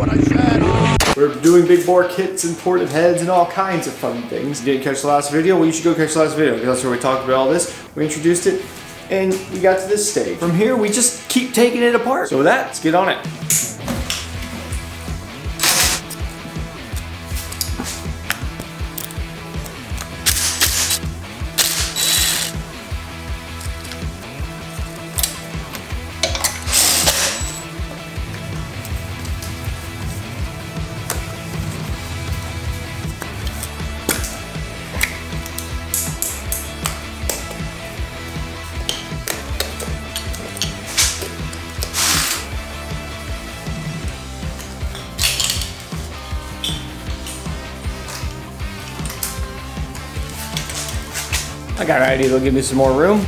what I said. We're doing big bore kits and ported heads and all kinds of fun things. You didn't catch the last video? Well, you should go catch the last video because that's where we talked about all this. We introduced it and we got to this stage. From here, we just keep taking it apart. So with that, let's get on it. I got an idea, they'll give me some more room.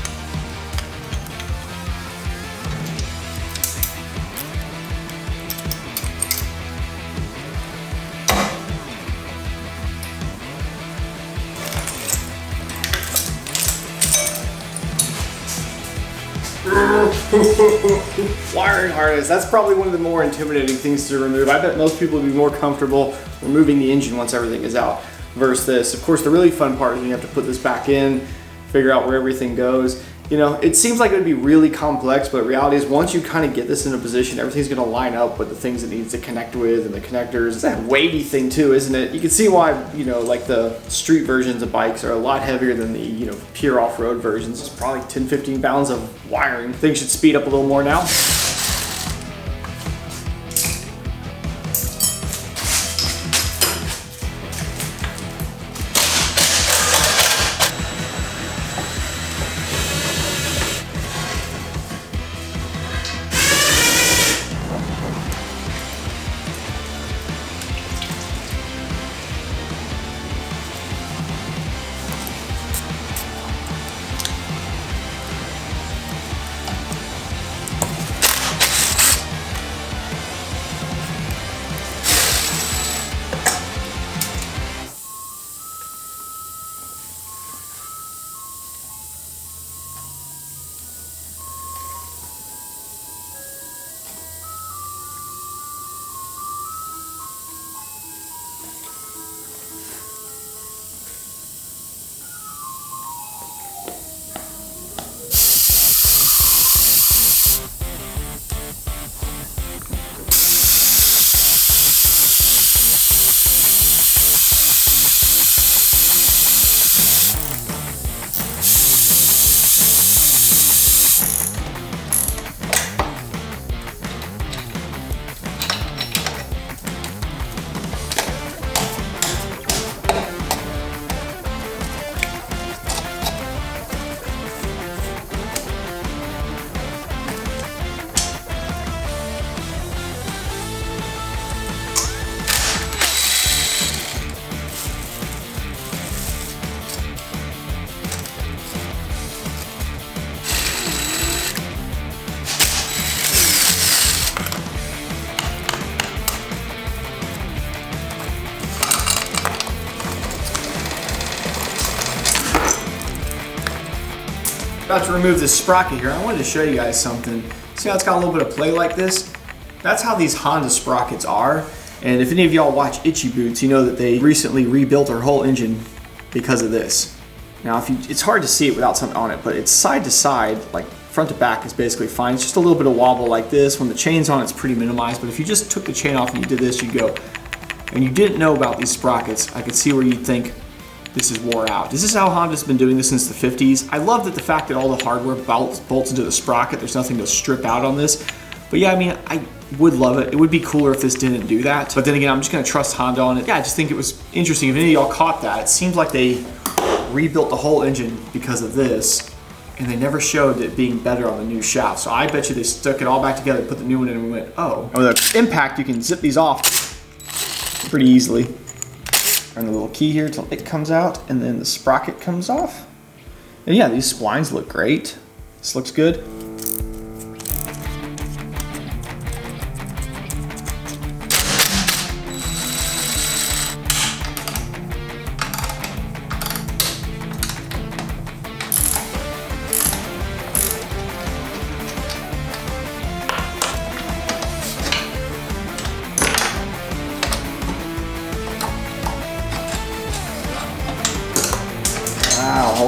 Wiring harness, that's probably one of the more intimidating things to remove. I bet most people would be more comfortable removing the engine once everything is out versus this. Of course, the really fun part is when you have to put this back in, figure out where everything goes. You know, it seems like it would be really complex, but reality is once you kind of get this in a position, everything's gonna line up with the things it needs to connect with and the connectors. It's that weighty thing too, isn't it? You can see why, you know, like the street versions of bikes are a lot heavier than the, you know, pure off-road versions. It's probably 10, 15 pounds of wiring. Things should speed up a little more now. About to remove this sprocket here. I wanted to show you guys something. See how it's got a little bit of play like this? That's how these Honda sprockets are. And if any of y'all watch Itchy Boots, you know that they recently rebuilt their whole engine because of this. Now, it's hard to see it without something on it, but it's side to side, like front to back is basically fine. It's just a little bit of wobble like this. When the chain's on, it's pretty minimized, but if you just took the chain off and you did this, you'd go, and you didn't know about these sprockets, I could see where you'd think, this is wore out. This is how Honda's been doing this since the 50s. I love that the fact that all the hardware bolts into the sprocket. There's nothing to strip out on this. But yeah, I mean, I would love it. It would be cooler if this didn't do that. But then again, I'm just gonna trust Honda on it. Yeah, I just think it was interesting. If any of y'all caught that, it seems like they rebuilt the whole engine because of this, and they never showed it being better on the new shaft. So I bet you they stuck it all back together, put the new one in, and we went, oh. And with the impact, you can zip these off pretty easily. Turn the little key here until it comes out, and then the sprocket comes off. And yeah, these splines look great. This looks good.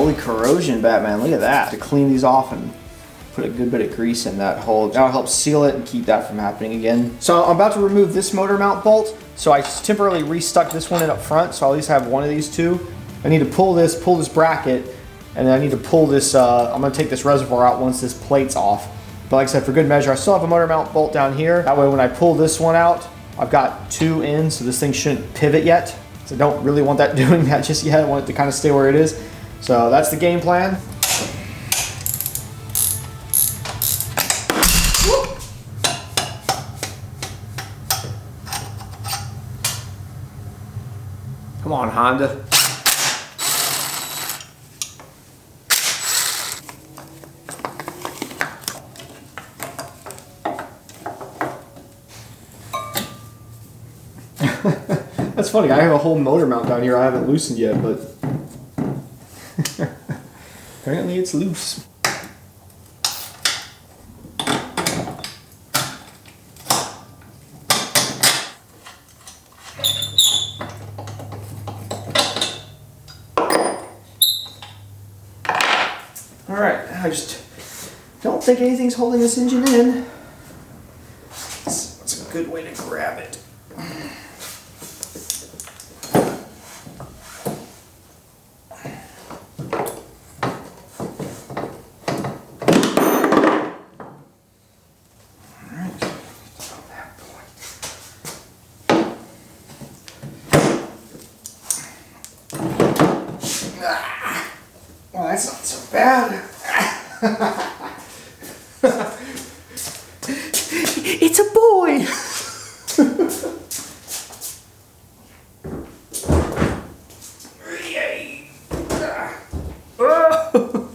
Holy corrosion, Batman, look at that. To clean these off and put a good bit of grease in that hole. That'll help seal it and keep that from happening again. So I'm about to remove this motor mount bolt. So I temporarily restuck this one in up front, so I at least have one of these two. I need to pull this bracket, and then I need to pull this, I'm gonna take this reservoir out once this plate's off. But like I said, for good measure, I still have a motor mount bolt down here. That way when I pull this one out, I've got two in, so this thing shouldn't pivot yet. So I don't really want that doing that just yet. I want it to kind of stay where it is. So that's the game plan. Come on, Honda. That's funny, I have a whole motor mount down here I haven't loosened yet, but apparently it's loose. Alright, I just don't think anything's holding this engine in. That's a good way to grab it. Well, that's not so bad. It's a boy.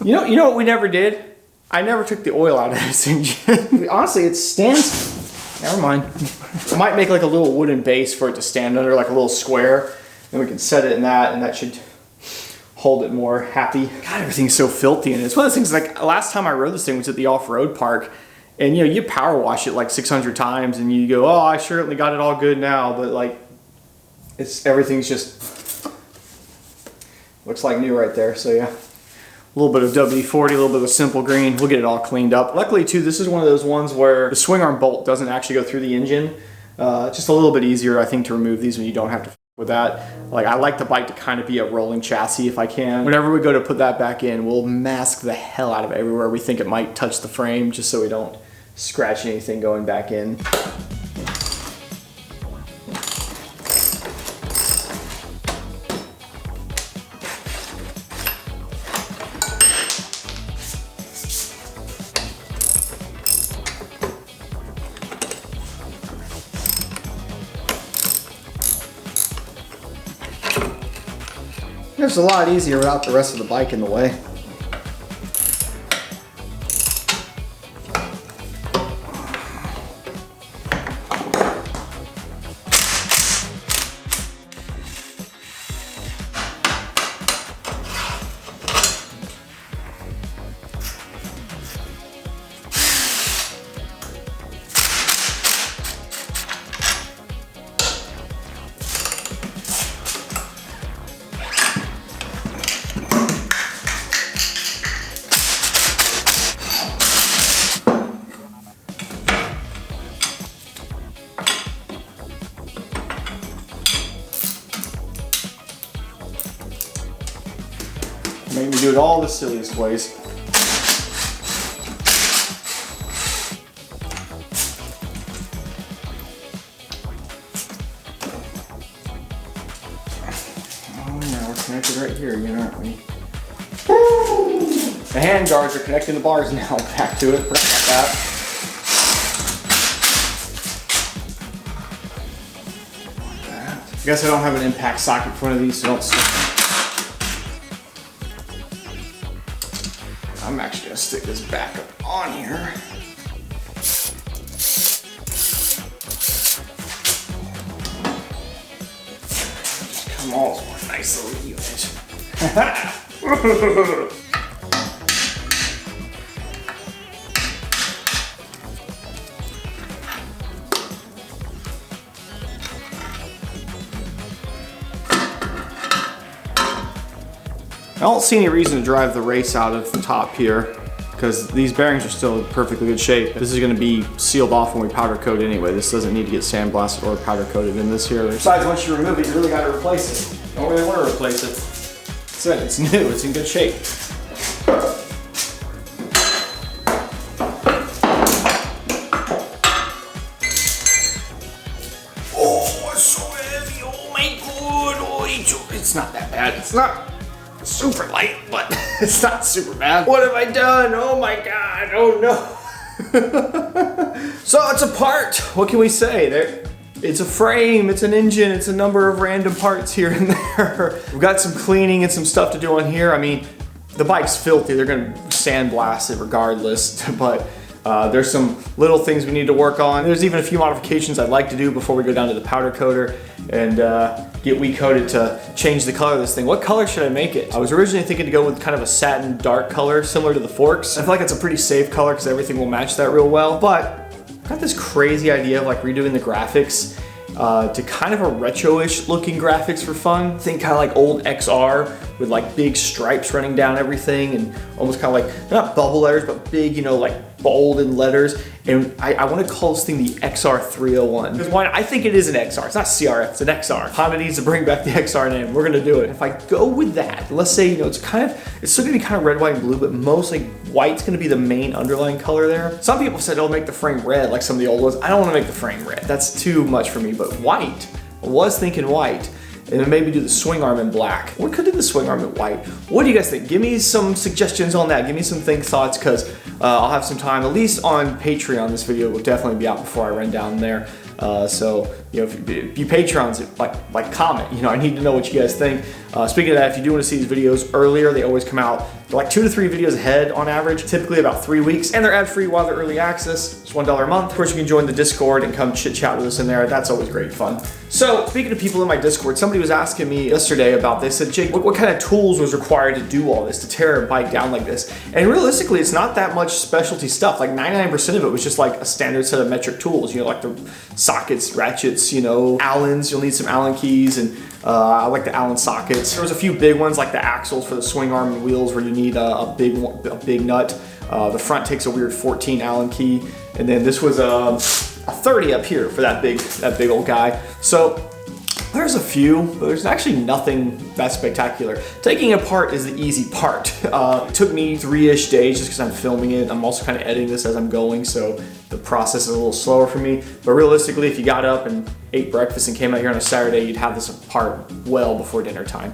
You know what we never did? I never took the oil out of this engine. Honestly, it stands. Never mind. I might make like a little wooden base for it to stand under, like a little square, and we can set it in that, and that should hold it more happy. God, everything's so filthy, and it's one of those things, like last time I rode this thing was at the off-road park, and you know, you power wash it like 600 times and you go, oh, I certainly got it all good now, but like everything's just looks like new right there. So yeah, a little bit of WD-40, a little bit of simple green, we'll get it all cleaned up. Luckily too, this is one of those ones where the swing arm bolt doesn't actually go through the engine. Just a little bit easier, I think, to remove these when you don't have to with that. Like, I like the bike to kind of be a rolling chassis if I can. Whenever we go to put that back in, we'll mask the hell out of everywhere we think it might touch the frame, just so we don't scratch anything going back in. It's a lot easier without the rest of the bike in the way. Make me do it all the silliest ways. Oh yeah, we're connected right here again, aren't we? The hand guards are connecting the bars now. Back to it. Forgot about that. I guess I don't have an impact socket for one of these, so don't stick them. I'm actually gonna stick this back up on here. Just come all as one nice little unit. I don't see any reason to drive the race out of the top here because these bearings are still in perfectly good shape. This is gonna be sealed off when we powder coat anyway. This doesn't need to get sandblasted or powder coated in this here. Besides, once you remove it, you really gotta replace it. Don't really wanna replace it. That's it, it's new, it's in good shape. Oh, it's so heavy, oh my god. Oh, it's not that bad. It's not super light, but it's not super bad. What have I done? Oh my god, oh no. So it's a part. What can we say? It's a frame, it's an engine, it's a number of random parts here and there. We've got some cleaning and some stuff to do on here. I mean, the bike's filthy. They're gonna sandblast it regardless, but there's some little things we need to work on. There's even a few modifications I'd like to do before we go down to the powder coater and get weed coated to change the color of this thing. What color should I make it? I was originally thinking to go with kind of a satin dark color similar to the forks. I feel like it's a pretty safe color because everything will match that real well, but I've got this crazy idea of like redoing the graphics to kind of a retro-ish looking graphics for fun. Think kind of like old XR with like big stripes running down everything and almost kind of like, not bubble letters, but big, you know, like bold in letters. And I want to call this thing the XR301. Because why? I think it is an XR. It's not CRF, it's an XR. Honda needs to bring back the XR name. We're gonna do it. If I go with that, let's say, you know, it's still gonna be kind of red, white, and blue, but mostly white's gonna be the main underlying color there. Some people said it'll make the frame red, like some of the old ones. I don't want to make the frame red. That's too much for me, but white, I was thinking white. And then maybe do the swing arm in black. Or could do the swing arm in white. What do you guys think? Give me some suggestions on that. Give me some thoughts, because I'll have some time, at least on Patreon. This video will definitely be out before I run down there. So, you know, if you Patrons, like comment, you know, I need to know what you guys think. Speaking of that, if you do want to see these videos earlier, they always come out like 2 to 3 videos ahead on average, typically about 3 weeks, and they're ad-free while they're early access. It's $1 a month. Of course, you can join the Discord and come chit chat with us in there. That's always great fun. So, speaking of people in my Discord, somebody was asking me yesterday about this. Said, Jake, what kind of tools was required to do all this, to tear a bike down like this? And realistically, it's not that much specialty stuff. Like 99% of it was just like a standard set of metric tools, you know, like the sockets, ratchets, you know, Allens. You'll need some Allen keys, and I like the Allen sockets. There was a few big ones like the axles for the swing arm and wheels where you need a big nut. The front takes a weird 14 Allen key, and then this was a 30 up here for that big old guy. So there's a few, but there's actually nothing that spectacular. Taking it apart is the easy part. It took me 3-ish days just because I'm filming it. I'm also kind of editing this as I'm going, so the process is a little slower for me. But realistically, if you got up and ate breakfast and came out here on a Saturday, you'd have this apart well before dinner time.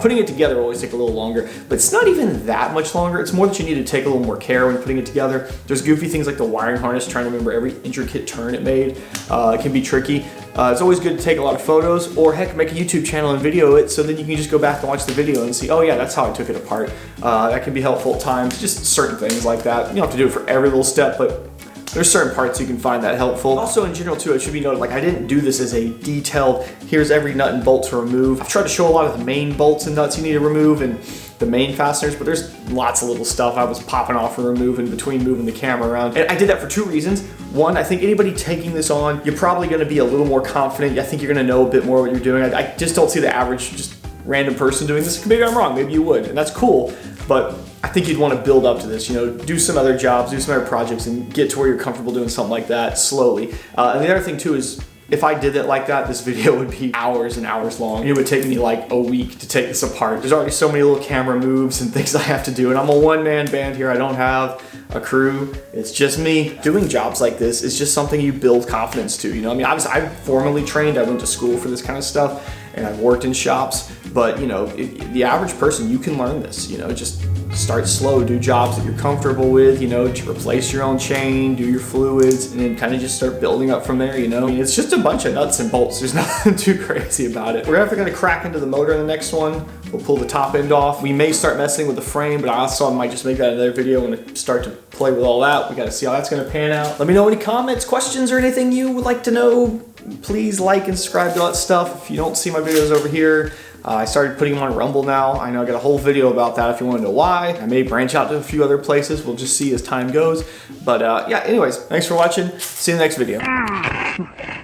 Putting it together will always take a little longer, but it's not even that much longer. It's more that you need to take a little more care when putting it together. There's goofy things like the wiring harness, trying to remember every intricate turn it made. It can be tricky. It's always good to take a lot of photos, or heck, make a YouTube channel and video it, so then you can just go back and watch the video and see, oh yeah, that's how I took it apart. That can be helpful at times, just certain things like that. You don't have to do it for every little step, but there's certain parts you can find that helpful. Also in general too, it should be noted, like I didn't do this as a detailed, here's every nut and bolt to remove. I've tried to show a lot of the main bolts and nuts you need to remove and the main fasteners, but there's lots of little stuff I was popping off and removing between moving the camera around. And I did that for 2 reasons. One, I think anybody taking this on, you're probably gonna be a little more confident. I think you're gonna know a bit more what you're doing. I just don't see the average just random person doing this. Maybe I'm wrong, maybe you would, and that's cool, but I think you'd want to build up to this, you know, do some other jobs, do some other projects, and get to where you're comfortable doing something like that slowly. And the other thing too is, if I did it like that, this video would be hours and hours long. It would take me like a week to take this apart. There's already so many little camera moves and things I have to do, and I'm a one-man band here. I don't have a crew. It's just me. Doing jobs like this is just something you build confidence to, you know? I mean, obviously, I'm formally trained. I went to school for this kind of stuff, and I've worked in shops, but, you know, the average person, you can learn this, you know, just start slow, do jobs that you're comfortable with, you know, to replace your own chain, do your fluids, and then kind of just start building up from there, you know? I mean, it's just a bunch of nuts and bolts. There's nothing too crazy about it. We're definitely gonna crack into the motor in the next one. We'll pull the top end off. We may start messing with the frame, but I also might just make that another video and start to play with all that. We gotta see how that's gonna pan out. Let me know any comments, questions, or anything you would like to know. Please like and subscribe to all that stuff. If you don't see my videos over here, I started putting them on Rumble now. I know I got a whole video about that if you want to know why. I may branch out to a few other places. We'll just see as time goes. But yeah, anyways, thanks for watching. See you in the next video.